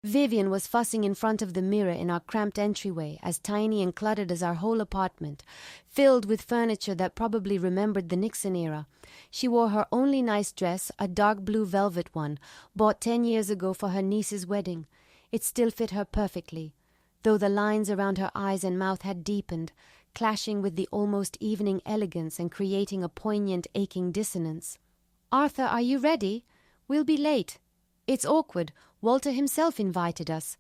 Vivian was fussing in front of the mirror in our cramped entryway, as tiny and cluttered as our whole apartment, filled with furniture that probably remembered the Nixon era. She wore her only nice dress, a dark blue velvet one, bought 10 years ago for her niece's wedding. It still fit her perfectly, though the lines around her eyes and mouth had deepened, clashing with the almost evening elegance and creating a poignant, aching dissonance. "Arthur, are you ready? We'll be late. It's awkward. Walter himself invited us."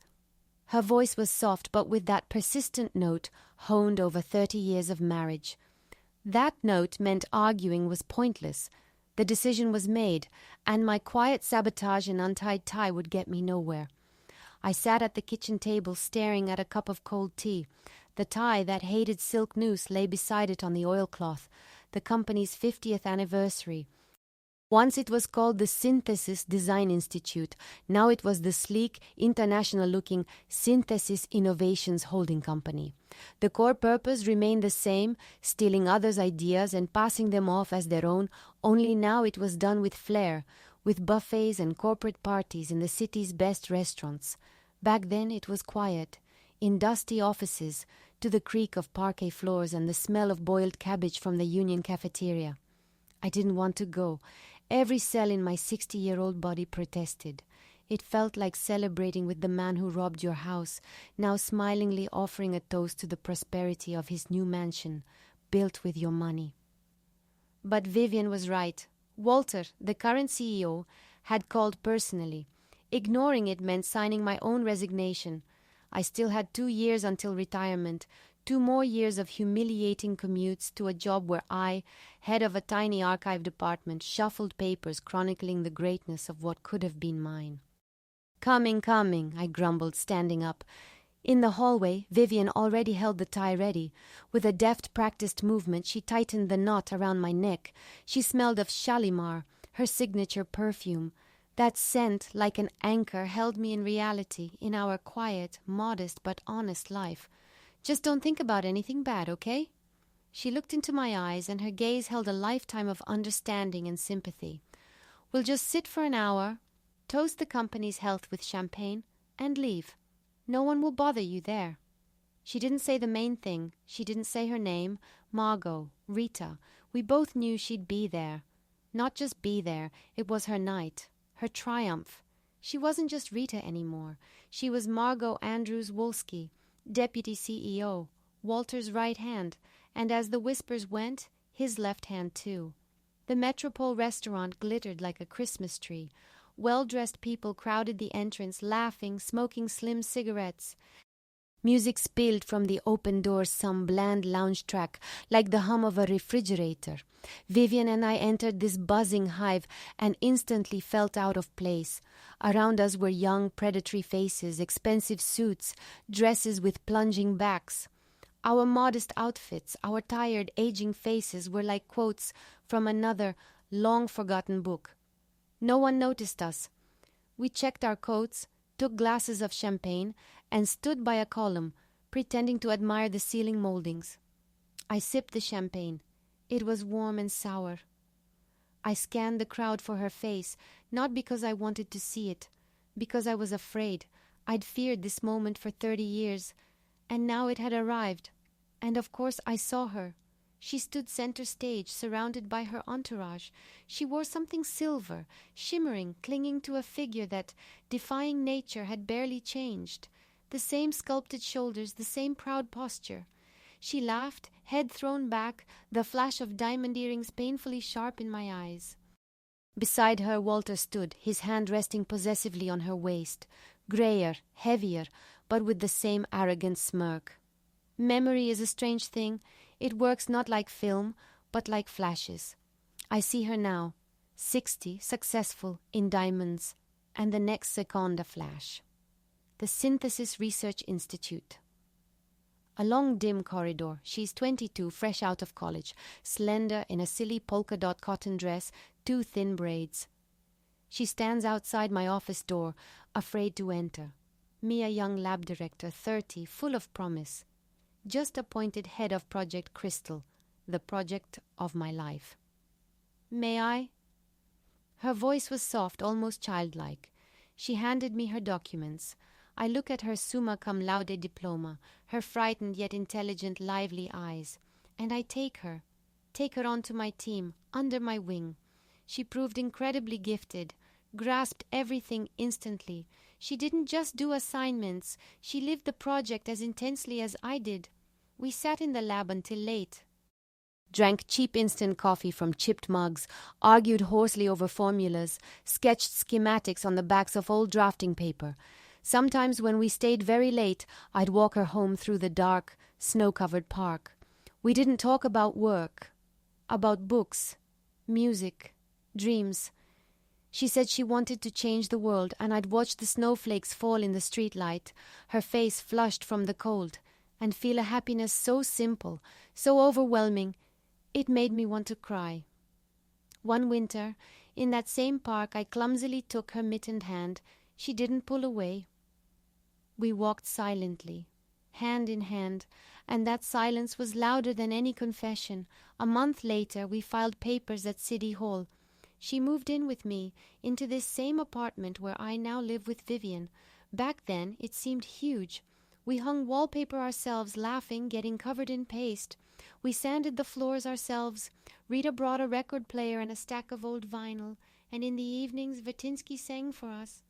Her voice was soft, but with that persistent note honed over 30 years of marriage. That note meant arguing was pointless. The decision was made, and my quiet sabotage and untied tie would get me nowhere. I sat at the kitchen table staring at a cup of cold tea. The tie, that hated silk noose, lay beside it on the oilcloth. The company's 50th anniversary. Once it was called the Synthesis Design Institute. Now it was the sleek, international-looking Synthesis Innovations Holding Company. The core purpose remained the same, stealing others' ideas and passing them off as their own, only now it was done with flair, with buffets and corporate parties in the city's best restaurants. Back then it was quiet, in dusty offices, to the creak of parquet floors and the smell of boiled cabbage from the Union cafeteria. I didn't want to go. Every cell in my 60-year-old body protested. It felt like celebrating with the man who robbed your house, now smilingly offering a toast to the prosperity of his new mansion, built with your money. But Vivian was right. Walter, the current CEO, had called personally. Ignoring it meant signing my own resignation. I still had 2 years until retirement, 2 more years of humiliating commutes to a job where I, head of a tiny archive department, shuffled papers chronicling the greatness of what could have been mine. Coming, I grumbled, standing up. In the hallway, Vivian already held the tie ready. With a deft, practiced movement, she tightened the knot around my neck. She smelled of Shalimar, her signature perfume. That scent, like an anchor, held me in reality, in our quiet, modest, but honest life. "Just don't think about anything bad, okay?" She looked into my eyes, and her gaze held a lifetime of understanding and sympathy. "We'll just sit for an hour, toast the company's health with champagne, and leave. No one will bother you there." She didn't say the main thing. She didn't say her name, Margot, Rita. We both knew she'd be there. Not just be there, it was her night, her triumph. She wasn't just Rita anymore. She was Margot Andrews-Wolski, Deputy CEO, Walter's right hand, and as the whispers went, his left hand too. The Metropole restaurant glittered like a Christmas tree. Well-dressed people crowded the entrance, laughing, smoking slim cigarettes. Music spilled from the open doors, some bland lounge track, like the hum of a refrigerator. Vivian and I entered this buzzing hive and instantly felt out of place. Around us were young, predatory faces, expensive suits, dresses with plunging backs. Our modest outfits, our tired, aging faces were like quotes from another, long-forgotten book. No one noticed us. We checked our coats, took glasses of champagne, and stood by a column, pretending to admire the ceiling moldings. I sipped the champagne. It was warm and sour. I scanned the crowd for her face, not because I wanted to see it, because I was afraid. I'd feared this moment for 30 years, and now it had arrived. And of course I saw her. She stood center stage, surrounded by her entourage. She wore something silver, shimmering, clinging to a figure that, defying nature, had barely changed. The same sculpted shoulders, the same proud posture. She laughed, head thrown back, the flash of diamond earrings painfully sharp in my eyes. Beside her, Walter stood, his hand resting possessively on her waist, grayer, heavier, but with the same arrogant smirk. Memory is a strange thing. It works not like film, but like flashes. I see her now, 60, successful, in diamonds, and the next second a flash. The Synthesis Research Institute. A long, dim corridor. She's 22, fresh out of college, slender in a silly polka-dot cotton dress, 2 thin braids. She stands outside my office door, afraid to enter. Me, a young lab director, 30, full of promise. Just appointed head of Project Crystal, the project of my life. "May I?" Her voice was soft, almost childlike. She handed me her documents. I look at her summa cum laude diploma, her frightened yet intelligent, lively eyes, and I take her onto my team, under my wing. She proved incredibly gifted, grasped everything instantly. She didn't just do assignments, she lived the project as intensely as I did. We sat in the lab until late, drank cheap instant coffee from chipped mugs, argued hoarsely over formulas, sketched schematics on the backs of old drafting paper. Sometimes when we stayed very late, I'd walk her home through the dark, snow-covered park. We didn't talk about work, about books, music, dreams. She said she wanted to change the world, and I'd watch the snowflakes fall in the streetlight, her face flushed from the cold, and feel a happiness so simple, so overwhelming, it made me want to cry. One winter, in that same park, I clumsily took her mittened hand. She didn't pull away. We walked silently, hand in hand, and that silence was louder than any confession. A month later, we filed papers at City Hall. She moved in with me, into this same apartment where I now live with Vivian. Back then, it seemed huge. We hung wallpaper ourselves, laughing, getting covered in paste. We sanded the floors ourselves. Rita brought a record player and a stack of old vinyl, and in the evenings, Vertinsky sang for us.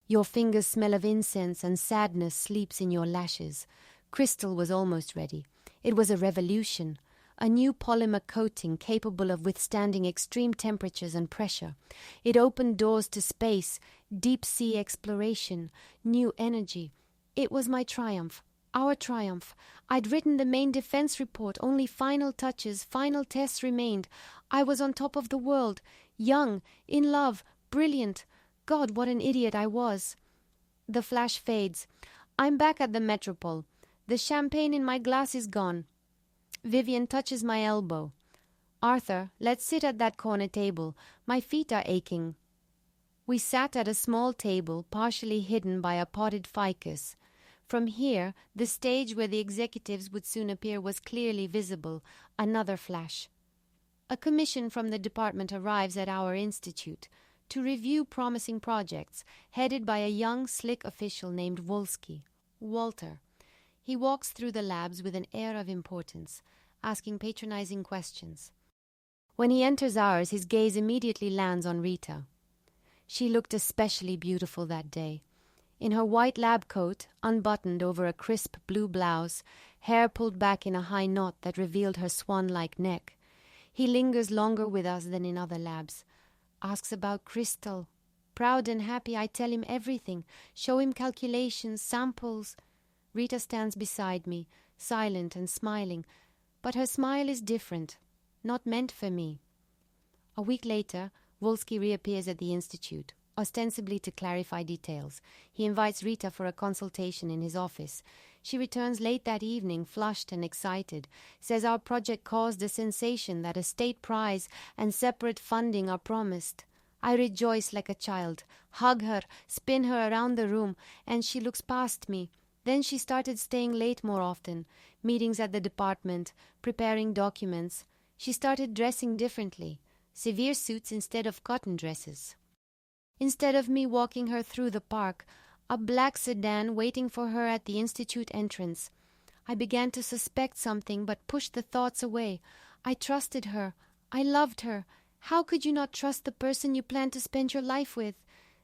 Your fingers smell of incense, and sadness sleeps in your lashes. Crystal was almost ready. It was a revolution, a new polymer coating capable of withstanding extreme temperatures and pressure. It opened doors to space, deep-sea exploration, new energy. It was my triumph, our triumph. I'd written the main defense report, only final touches, final tests remained. I was on top of the world, young, in love, brilliant. God, what an idiot I was. The flash fades. I'm back at the Metropole. The champagne in my glass is gone. Vivian touches my elbow. Arthur, let's sit at that corner table. My feet are aching. We sat at a small table, partially hidden by a potted ficus. From here, the stage where the executives would soon appear was clearly visible. Another flash. A commission from the department arrives at our institute to review promising projects, headed by a young, slick official named Wolski. Walter. He walks through the labs with an air of importance, asking patronizing questions. When he enters ours, his gaze immediately lands on Rita. She looked especially beautiful that day. In her white lab coat, unbuttoned over a crisp blue blouse, hair pulled back in a high knot that revealed her swan-like neck. He lingers longer with us than in other labs. Asks about Crystal. Proud and happy, I tell him everything, show him calculations, samples. Rita stands beside me, silent and smiling, but her smile is different, not meant for me. A week later, Wolski reappears at the institute, ostensibly to clarify details. He invites Rita for a consultation in his office. She returns late that evening, flushed and excited, says our project caused a sensation, that a state prize and separate funding are promised. I rejoice like a child, hug her, spin her around the room, and she looks past me. Then she started staying late more often, meetings at the department, preparing documents. She started dressing differently, severe suits instead of cotton dresses. Instead of me walking her through the park, a black sedan waiting for her at the institute entrance. I began to suspect something, but pushed the thoughts away. I trusted her. I loved her. How could you not trust the person you planned to spend your life with?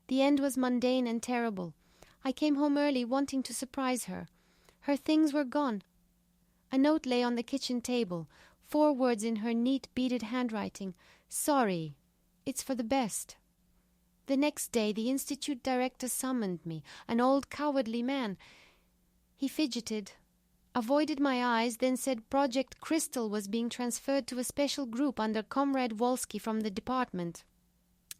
The end was mundane and terrible. I came home early, wanting to surprise her. Her things were gone. A note lay on the kitchen table, 4 words in her neat, beaded handwriting. Sorry. It's for the best. The next day, the institute director summoned me, an old cowardly man. He fidgeted, avoided my eyes, then said Project Crystal was being transferred to a special group under Comrade Wolski from the department.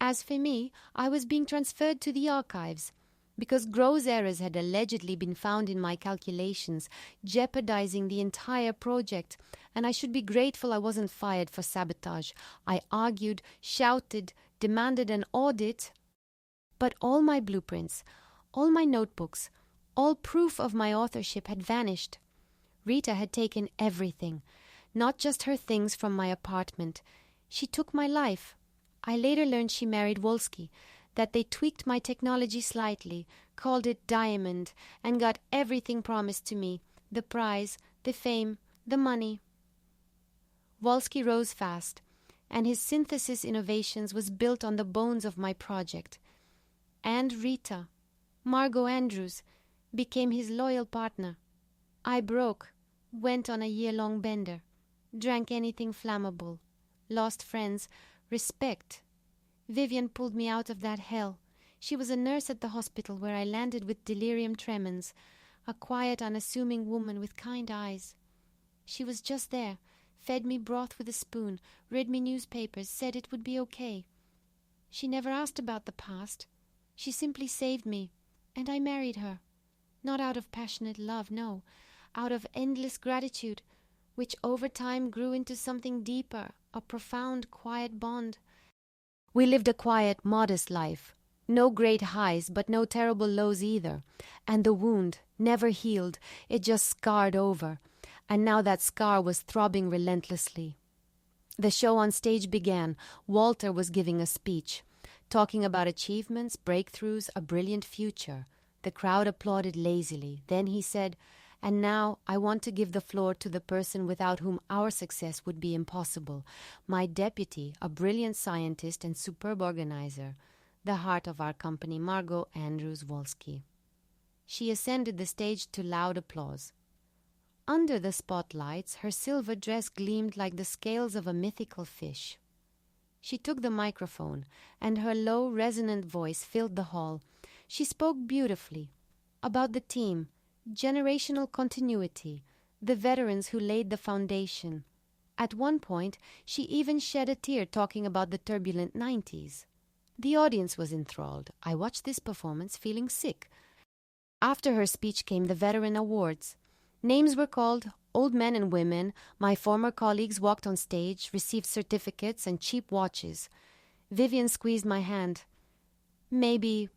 As for me, I was being transferred to the archives, because gross errors had allegedly been found in my calculations, jeopardizing the entire project, and I should be grateful I wasn't fired for sabotage. I argued, shouted, demanded an audit. But all my blueprints, all my notebooks, all proof of my authorship had vanished. Rita had taken everything, not just her things from my apartment. She took my life. I later learned she married Wolski, that they tweaked my technology slightly, called it Diamond, and got everything promised to me, the prize, the fame, the money. Wolski rose fast, and his synthesis innovations was built on the bones of my project. And Rita, Margot Andrews, became his loyal partner. I broke, went on a year-long bender, drank anything flammable, lost friends, respect. Vivian pulled me out of that hell. She was a nurse at the hospital where I landed with delirium tremens, a quiet, unassuming woman with kind eyes. She was just there, fed me broth with a spoon, read me newspapers, said it would be okay. She never asked about the past. She simply saved me, and I married her. Not out of passionate love, no, out of endless gratitude, which over time grew into something deeper, a profound, quiet bond. We lived a quiet, modest life. No great highs, but no terrible lows either. And the wound never healed, it just scarred over. And now that scar was throbbing relentlessly. The show on stage began. Walter was giving a speech, talking about achievements, breakthroughs, a brilliant future. The crowd applauded lazily. Then he said, "And now I want to give the floor to the person without whom our success would be impossible. My deputy, a brilliant scientist and superb organizer, the heart of our company, Margot Andrews Wolski." She ascended the stage to loud applause. Under the spotlights, her silver dress gleamed like the scales of a mythical fish. She took the microphone, and her low, resonant voice filled the hall. She spoke beautifully about the team, generational continuity, the veterans who laid the foundation. At one point, she even shed a tear talking about the turbulent 90s. The audience was enthralled. I watched this performance feeling sick. After her speech came the Veteran Awards. Names were called, old men and women. My former colleagues walked on stage, received certificates and cheap watches. Vivian squeezed my hand. Maybe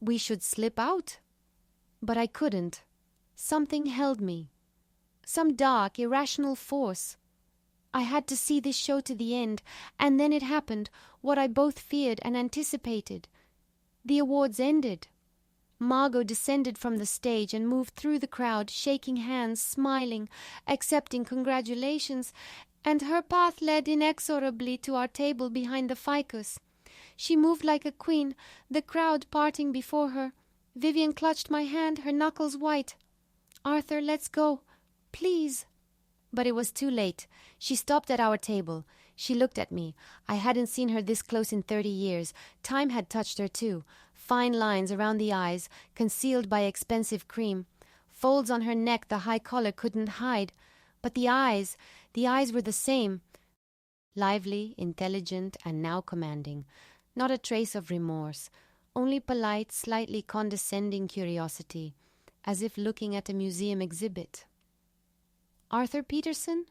we should slip out? But I couldn't. Something held me. Some dark, irrational force. I had to see this show to the end, and then it happened, what I both feared and anticipated. The awards ended. Margot descended from the stage and moved through the crowd, shaking hands, smiling, accepting congratulations, and her path led inexorably to our table behind the ficus. She moved like a queen, the crowd parting before her. Vivian clutched my hand, her knuckles white. "Arthur, let's go. Please." But it was too late. She stopped at our table. She looked at me. I hadn't seen her this close in 30 years. Time had touched her too. Fine lines around the eyes, concealed by expensive cream. Folds on her neck the high collar couldn't hide. But the eyes were the same. Lively, intelligent, and now commanding. Not a trace of remorse. Only polite, slightly condescending curiosity, as if looking at a museum exhibit. "Arthur Peterson?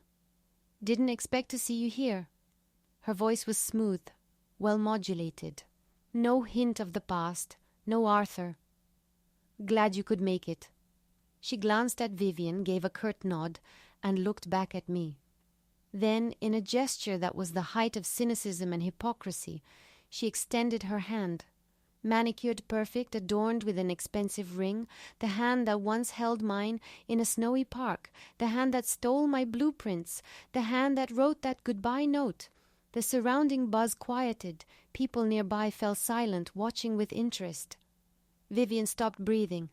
Didn't expect to see you here." Her voice was smooth, well modulated. No hint of the past, no Arthur. "Glad you could make it." She glanced at Vivian, gave a curt nod, and looked back at me. Then, in a gesture that was the height of cynicism and hypocrisy, she extended her hand. Manicured perfect, adorned with an expensive ring, the hand that once held mine in a snowy park, the hand that stole my blueprints, the hand that wrote that goodbye note. The surrounding buzz quieted. People nearby fell silent, watching with interest. Vivian stopped breathing.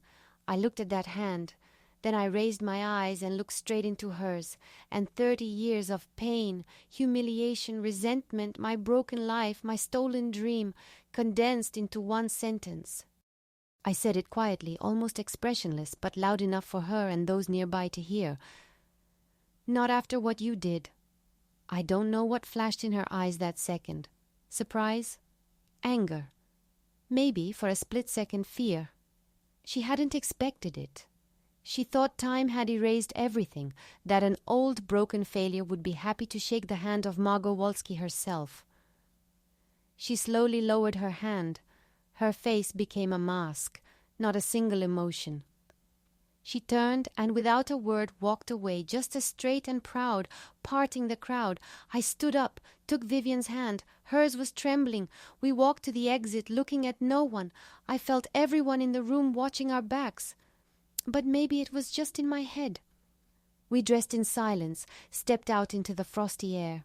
I looked at that hand. Then I raised my eyes and looked straight into hers, and 30 years of pain, humiliation, resentment, my broken life, my stolen dream, condensed into one sentence. I said it quietly, almost expressionless, but loud enough for her and those nearby to hear. "Not after what you did." I don't know what flashed in her eyes that second. Surprise? Anger? Maybe, for a split second, fear. She hadn't expected it. She thought time had erased everything, that an old, broken failure would be happy to shake the hand of Margot Wolski herself. She slowly lowered her hand. Her face became a mask, not a single emotion. She turned and without a word walked away, just as straight and proud, parting the crowd. I stood up, took Vivian's hand. Hers was trembling. We walked to the exit, looking at no one. I felt everyone in the room watching our backs. But maybe it was just in my head. We dressed in silence, stepped out into the frosty air.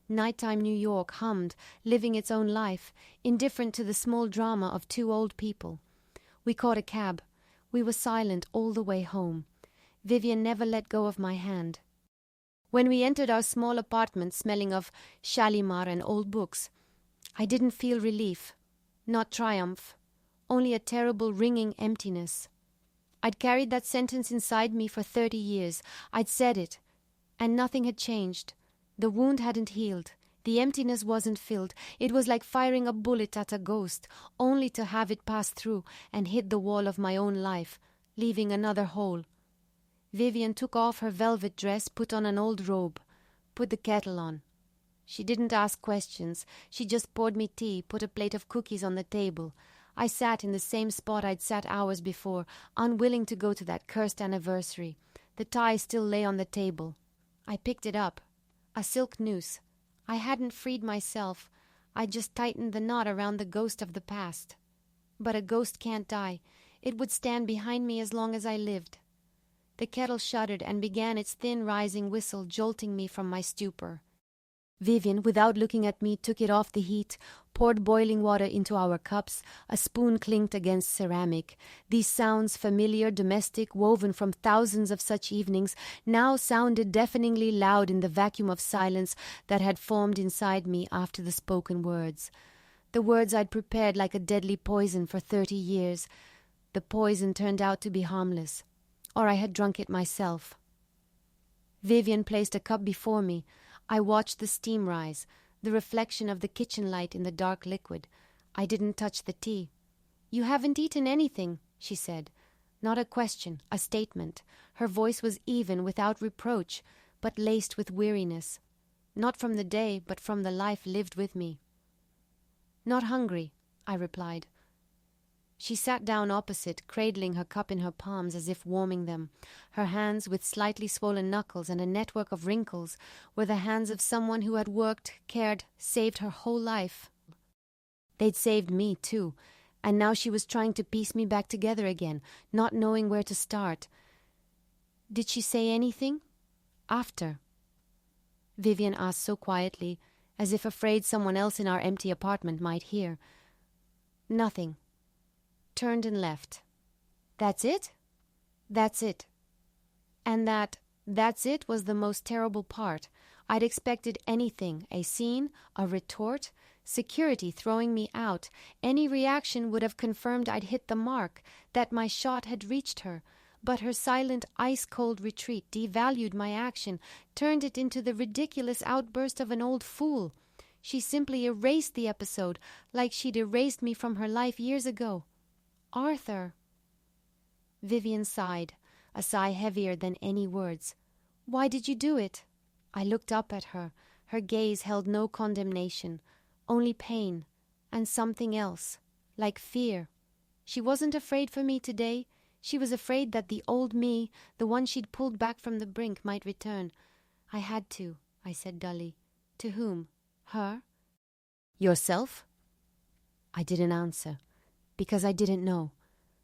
Nighttime New York hummed, living its own life, indifferent to the small drama of two old people. We caught a cab. We were silent all the way home. Vivian never let go of my hand. When we entered our small apartment smelling of Shalimar and old books, I didn't feel relief, not triumph, only a terrible ringing emptiness. I'd carried that sentence inside me for 30 years. I'd said it, and nothing had changed. The wound hadn't healed. The emptiness wasn't filled. It was like firing a bullet at a ghost, only to have it pass through and hit the wall of my own life, leaving another hole. Vivian took off her velvet dress, put on an old robe, put the kettle on. She didn't ask questions. She just poured me tea, put a plate of cookies on the table. I sat in the same spot I'd sat hours before, unwilling to go to that cursed anniversary. The tie still lay on the table. I picked it up. A silk noose. I hadn't freed myself. I'd just tightened the knot around the ghost of the past. But a ghost can't die. It would stand behind me as long as I lived. The kettle shuddered and began its thin rising whistle, jolting me from my stupor. Vivian, without looking at me, took it off the heat, poured boiling water into our cups. A spoon clinked against ceramic. These sounds, familiar, domestic, woven from thousands of such evenings, now sounded deafeningly loud in the vacuum of silence that had formed inside me after the spoken words. The words I'd prepared like a deadly poison for 30 years. The poison turned out to be harmless, or I had drunk it myself. Vivian placed a cup before me. I watched the steam rise, the reflection of the kitchen light in the dark liquid. I didn't touch the tea. "You haven't eaten anything," she said. Not a question, a statement. Her voice was even, without reproach, but laced with weariness. Not from the day, but from the life lived with me. "Not hungry," I replied. She sat down opposite, cradling her cup in her palms as if warming them. Her hands, with slightly swollen knuckles and a network of wrinkles, were the hands of someone who had worked, cared, saved her whole life. They'd saved me, too, and now she was trying to piece me back together again, not knowing where to start. "Did she say anything?" "After?" Vivian asked so quietly, as if afraid someone else in our empty apartment might hear. "Nothing." Turned and left. "That's it?" "That's it." And that's it was the most terrible part. I'd expected anything, a scene, a retort, security throwing me out. Any reaction would have confirmed I'd hit the mark, that my shot had reached her. But her silent, ice-cold retreat devalued my action, turned it into the ridiculous outburst of an old fool. She simply erased the episode, like she'd erased me from her life years ago. "Arthur." Vivian sighed, a sigh heavier than any words. "Why did you do it?" I looked up at her. Her gaze held no condemnation, only pain, and something else, like fear. She wasn't afraid for me today. She was afraid that the old me, the one she'd pulled back from the brink, might return. "I had to," I said dully. "To whom? Her?" "Yourself?" I didn't answer, because I didn't know.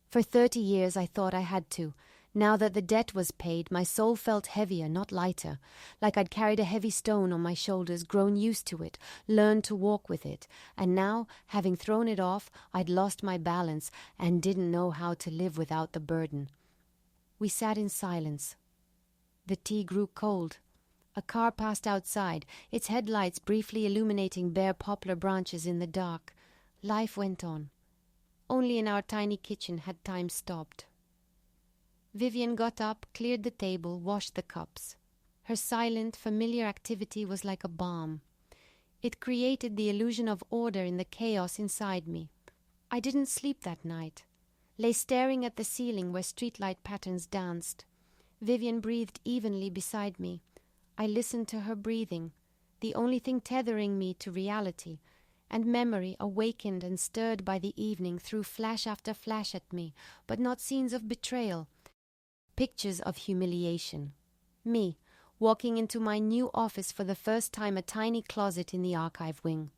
For 30 years I thought I had to. Now that the debt was paid, my soul felt heavier, not lighter, like I'd carried a heavy stone on my shoulders, grown used to it, learned to walk with it, and now, having thrown it off, I'd lost my balance and didn't know how to live without the burden. We sat in silence. The tea grew cold. A car passed outside, its headlights briefly illuminating bare poplar branches in the dark. Life went on. Only in our tiny kitchen had time stopped. Vivian got up, cleared the table, washed the cups. Her silent, familiar activity was like a balm. It created the illusion of order in the chaos inside me. I didn't sleep that night. Lay staring at the ceiling where streetlight patterns danced. Vivian breathed evenly beside me. I listened to her breathing, the only thing tethering me to reality, and memory, awakened and stirred by the evening, threw flash after flash at me, but not scenes of betrayal. pictures of humiliation. Me, walking into my new office for the first time, a tiny closet in the archive wing.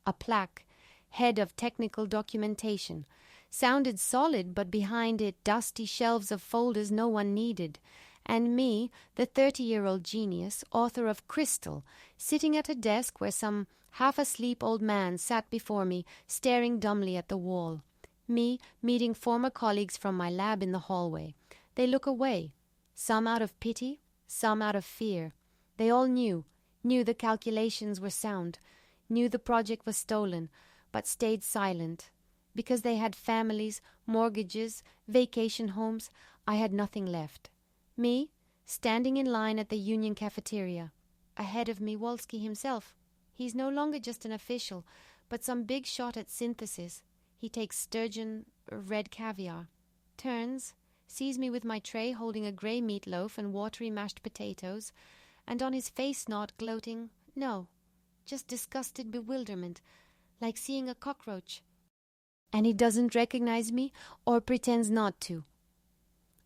A plaque, head of technical documentation, sounded solid, but behind it dusty shelves of folders no one needed. And me, the 30-year-old genius, author of Crystal, sitting at a desk where some half-asleep old man sat before me, staring dumbly at the wall. Me, meeting former colleagues from my lab in the hallway. They look away, some out of pity, some out of fear. They all knew the calculations were sound, knew the project was stolen, but stayed silent. Because they had families, mortgages, vacation homes, I had nothing left. Me, standing in line at the union cafeteria. Ahead of me, Wolski himself. He's no longer just an official, but some big shot at synthesis. He takes sturgeon, red caviar. Turns, sees me with my tray holding a grey meatloaf and watery mashed potatoes, and on his face not gloating, no, just disgusted bewilderment, like seeing a cockroach. And he doesn't recognize me or pretends not to.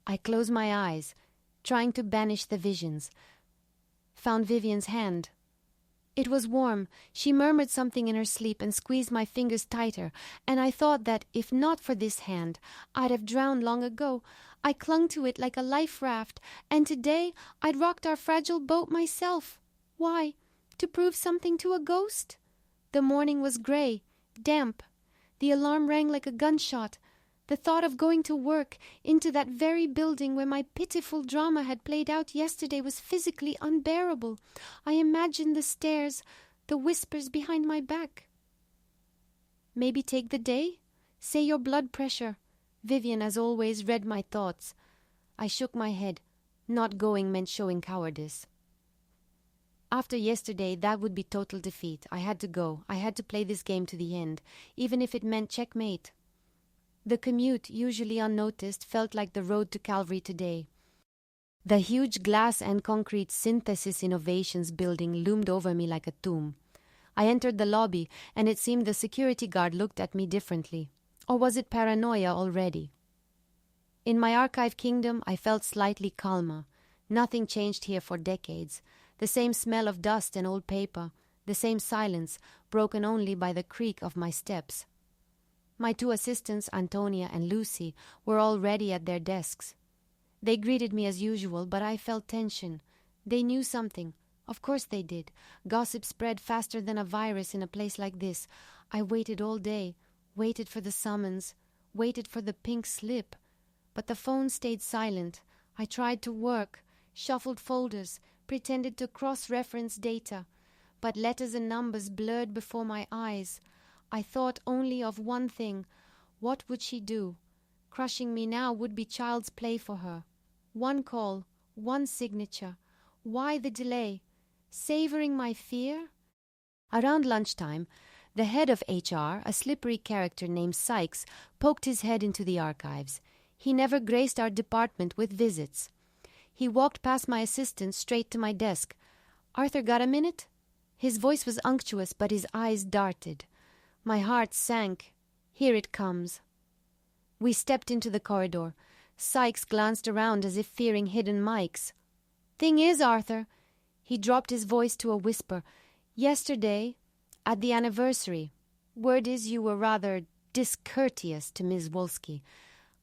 I close my eyes, trying to banish the visions. Found Vivian's hand. It was warm. She murmured something in her sleep and squeezed my fingers tighter, and I thought that, if not for this hand, I'd have drowned long ago. I clung to it like a life raft, and today I'd rocked our fragile boat myself. Why? To prove something to a ghost? The morning was grey, damp. The alarm rang like a gunshot. The thought of going to work, into that very building where my pitiful drama had played out yesterday, was physically unbearable. I imagined the stares, the whispers behind my back. Maybe take the day? Say your blood pressure. Vivian, as always, read my thoughts. I shook my head. Not going meant showing cowardice. After yesterday, that would be total defeat. I had to go. I had to play this game to the end, even if it meant checkmate. The commute, usually unnoticed, felt like the road to Calvary today. The huge glass and concrete Synthesis Innovations building loomed over me like a tomb. I entered the lobby, and it seemed the security guard looked at me differently. Or was it paranoia already? In my archive kingdom, I felt slightly calmer. Nothing changed here for decades. The same smell of dust and old paper, the same silence, broken only by the creak of my steps. My two assistants, Antonia and Lucy, were already at their desks. They greeted me as usual, but I felt tension. They knew something. Of course they did. Gossip spread faster than a virus in a place like this. I waited all day, waited for the summons, waited for the pink slip. But the phone stayed silent. I tried to work, shuffled folders, pretended to cross-reference data, but letters and numbers blurred before my eyes. I thought only of one thing. What would she do? Crushing me now would be child's play for her. One call, one signature. Why the delay? Savoring my fear? Around lunchtime, the head of HR, a slippery character named Sykes, poked his head into the archives. He never graced our department with visits. He walked past my assistant straight to my desk. "Arthur, got a minute?" His voice was unctuous, but his eyes darted. My heart sank. Here it comes. We stepped into the corridor. Sykes glanced around as if fearing hidden mics. "Thing is, Arthur," he dropped his voice to a whisper, "yesterday, at the anniversary, word is you were rather discourteous to Ms. Wolski."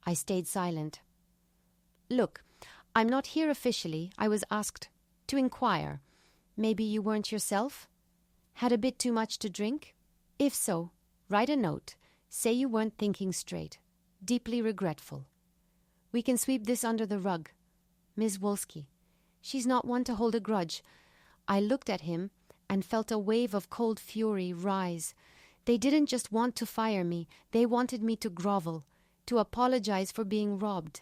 I stayed silent. "Look, I'm not here officially. I was asked to inquire. Maybe you weren't yourself? Had a bit too much to drink? If so, write a note. Say you weren't thinking straight. Deeply regretful. We can sweep this under the rug. Ms. Wolski. She's not one to hold a grudge." I looked at him and felt a wave of cold fury rise. They didn't just want to fire me. They wanted me to grovel, to apologize for being robbed.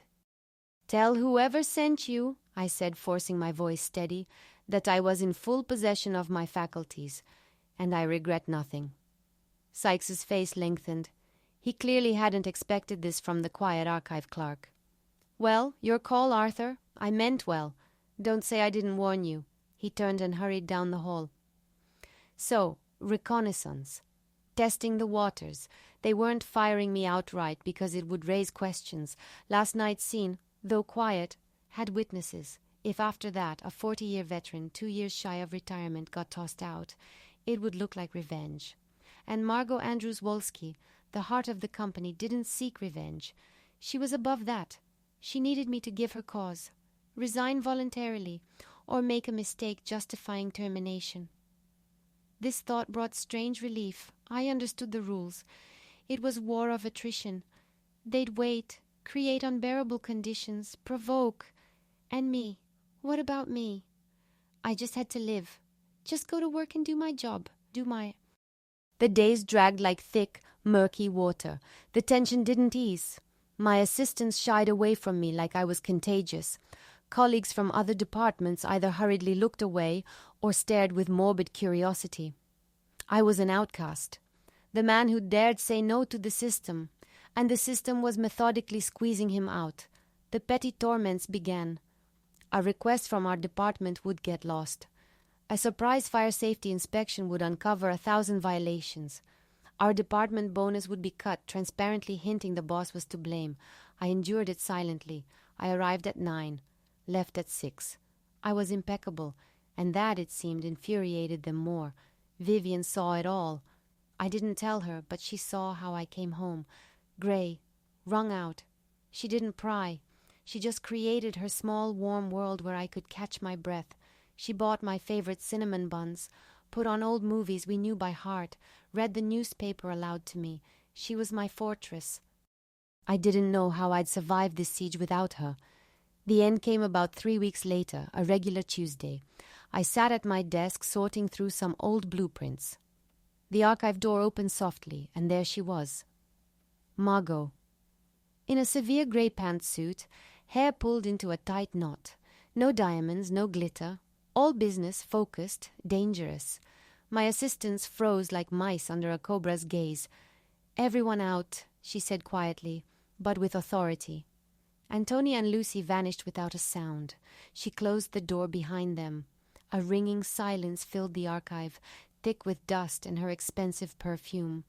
"Tell whoever sent you," I said, forcing my voice steady, "that I was in full possession of my faculties, and I regret nothing." Sykes's face lengthened. He clearly hadn't expected this from the quiet archive clerk. "Well, your call, Arthur. I meant well. Don't say I didn't warn you." He turned and hurried down the hall. So, reconnaissance. Testing the waters. They weren't firing me outright because it would raise questions. Last night's scene, though quiet, had witnesses. If after that a 40-year veteran, 2 years shy of retirement, got tossed out, it would look like revenge. And Margot Andrews-Wolski, the heart of the company, didn't seek revenge. She was above that. She needed me to give her cause, resign voluntarily, or make a mistake justifying termination. This thought brought strange relief. I understood the rules. It was war of attrition. They'd wait, create unbearable conditions, provoke. And me. What about me? I just had to live. Just go to work and do my job. The days dragged like thick, murky water. The tension didn't ease. My assistants shied away from me like I was contagious. Colleagues from other departments either hurriedly looked away or stared with morbid curiosity. I was an outcast, the man who dared say no to the system, and the system was methodically squeezing him out. The petty torments began. A request from our department would get lost. A surprise fire safety inspection would uncover 1,000 violations. Our department bonus would be cut, transparently hinting the boss was to blame. I endured it silently. I arrived at 9, left at 6. I was impeccable, and that, it seemed, infuriated them more. Vivian saw it all. I didn't tell her, but she saw how I came home. Grey, wrung out. She didn't pry. She just created her small, warm world where I could catch my breath. She bought my favorite cinnamon buns, put on old movies we knew by heart, read the newspaper aloud to me. She was my fortress. I didn't know how I'd survive this siege without her. The end came about 3 weeks later, a regular Tuesday. I sat at my desk sorting through some old blueprints. The archive door opened softly, and there she was. Margot. In a severe grey pantsuit, hair pulled into a tight knot. No diamonds, no glitter. All business, focused, dangerous. My assistants froze like mice under a cobra's gaze. "Everyone out," she said quietly, but with authority. Antonia and Lucy vanished without a sound. She closed the door behind them. A ringing silence filled the archive, thick with dust and her expensive perfume.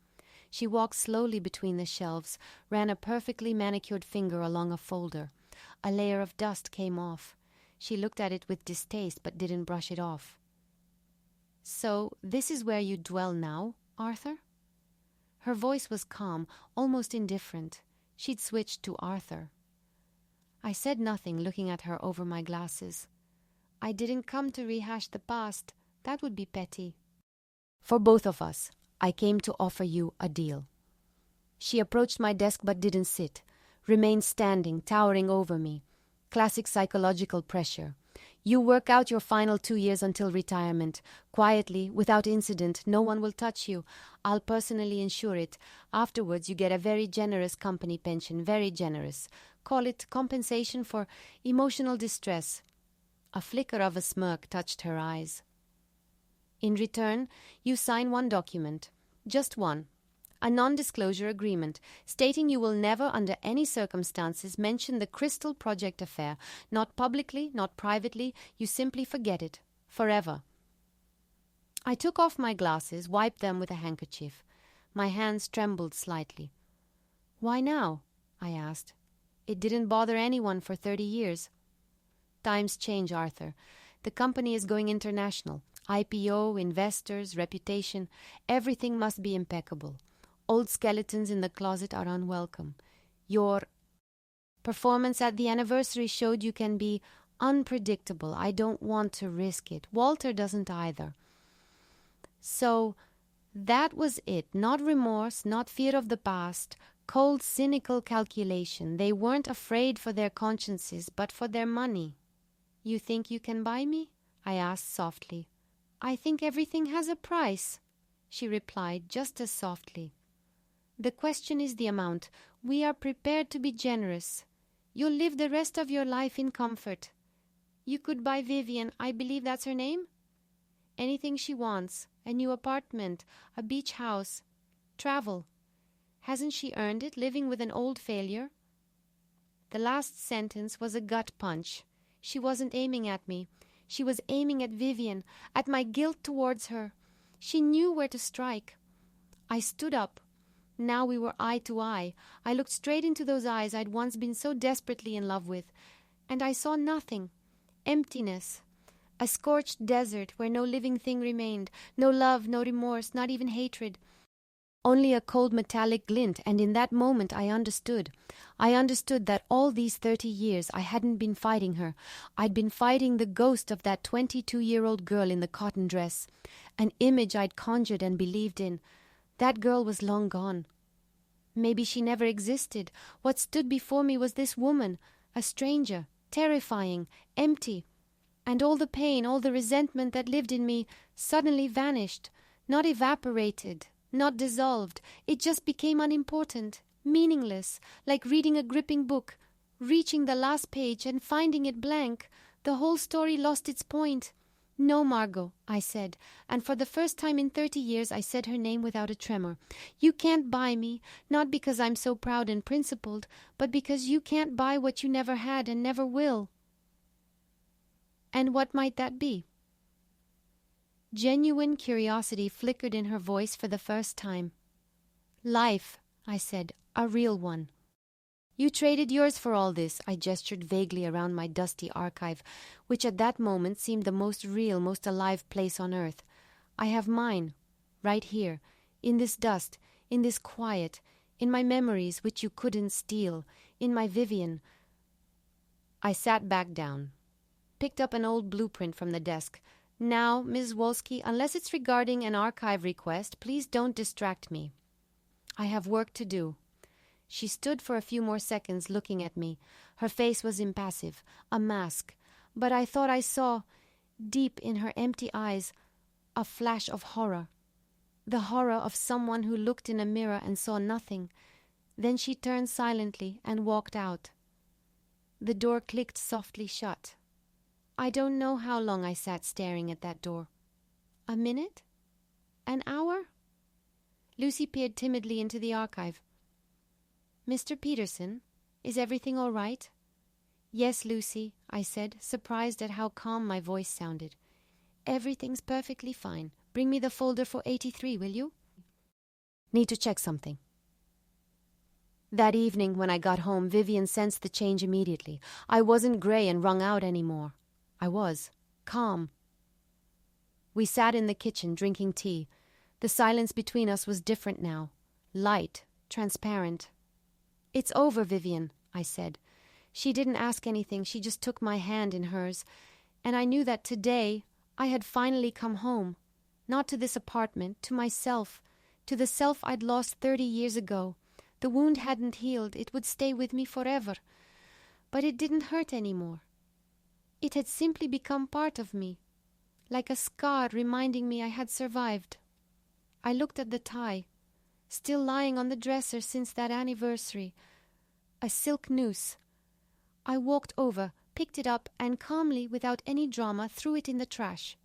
She walked slowly between the shelves, ran a perfectly manicured finger along a folder. A layer of dust came off. She looked at it with distaste but didn't brush it off. "So, this is where you dwell now, Arthur?" Her voice was calm, almost indifferent. She'd switched to Arthur. I said nothing, looking at her over my glasses. "I didn't come to rehash the past. That would be petty. For both of us, I came to offer you a deal." She approached my desk but didn't sit, remained standing, towering over me. Classic psychological pressure. "You work out your final 2 years until retirement. Quietly, without incident, no one will touch you. I'll personally insure it. Afterwards, you get a very generous company pension, very generous. Call it compensation for emotional distress." A flicker of a smirk touched her eyes. "In return, you sign one document. Just one. A non-disclosure agreement, stating you will never under any circumstances mention the Crystal Project affair. Not publicly, not privately. You simply forget it. Forever." I took off my glasses, wiped them with a handkerchief. My hands trembled slightly. "Why now?" I asked. "It didn't bother anyone for 30 years. Times change, Arthur. The company is going international. IPO, investors, reputation. Everything must be impeccable. Old skeletons in the closet are unwelcome. Your performance at the anniversary showed you can be unpredictable. I don't want to risk it. Walter doesn't either." So that was it. Not remorse, not fear of the past. Cold, cynical calculation. They weren't afraid for their consciences, but for their money. "You think you can buy me?" I asked softly. "I think everything has a price," she replied just as softly. "The question is the amount. We are prepared to be generous. You'll live the rest of your life in comfort. You could buy Vivian, I believe that's her name? Anything she wants. A new apartment, a beach house. Travel. Hasn't she earned it, living with an old failure?" The last sentence was a gut punch. She wasn't aiming at me. She was aiming at Vivian, at my guilt towards her. She knew where to strike. I stood up. Now we were eye to eye. I looked straight into those eyes I'd once been so desperately in love with. And I saw nothing. Emptiness. A scorched desert where no living thing remained, no love, no remorse, not even hatred. Only a cold metallic glint, and in that moment I understood. I understood that all these 30 years I hadn't been fighting her. I'd been fighting the ghost of that 22-year-old girl in the cotton dress, an image I'd conjured and believed in. That girl was long gone. Maybe she never existed. What stood before me was this woman, a stranger, terrifying, empty. And all the pain, all the resentment that lived in me suddenly vanished, not evaporated, not dissolved. It just became unimportant, meaningless, like reading a gripping book, reaching the last page and finding it blank. The whole story lost its point. "No, Margot," I said, and for the first time in 30 years I said her name without a tremor. "You can't buy me, not because I'm so proud and principled, but because you can't buy what you never had and never will." And what might that be? Genuine curiosity flickered in her voice for the first time. "Life," I said, "a real one." "You traded yours for all this," I gestured vaguely around my dusty archive, which at that moment seemed the most real, most alive place on earth. "I have mine, right here, in this dust, in this quiet, in my memories which you couldn't steal, in my Vivian." I sat back down, picked up an old blueprint from the desk. "Now, Ms. Wolski, unless it's regarding an archive request, please don't distract me. I have work to do." She stood for a few more seconds looking at me. Her face was impassive, a mask, but I thought I saw, deep in her empty eyes, a flash of horror. The horror of someone who looked in a mirror and saw nothing. Then she turned silently and walked out. The door clicked softly shut. I don't know how long I sat staring at that door. A minute? An hour? Lucy peered timidly into the archive. "Mr. Peterson, is everything all right?" "Yes, Lucy," I said, surprised at how calm my voice sounded. "Everything's perfectly fine. Bring me the folder for 83, will you?" "Need to check something." That evening when I got home, Vivian sensed the change immediately. I wasn't grey and wrung out anymore. I was calm. We sat in the kitchen drinking tea. The silence between us was different now. Light, transparent. "It's over, Vivian," I said. She didn't ask anything. She just took my hand in hers. And I knew that today I had finally come home. Not to this apartment, to myself. To the self I'd lost 30 years ago. The wound hadn't healed. It would stay with me forever. But it didn't hurt anymore. It had simply become part of me, like a scar reminding me I had survived. I looked at the tie, still lying on the dresser since that anniversary, a silk noose. I walked over, picked it up, and calmly, without any drama, threw it in the trash.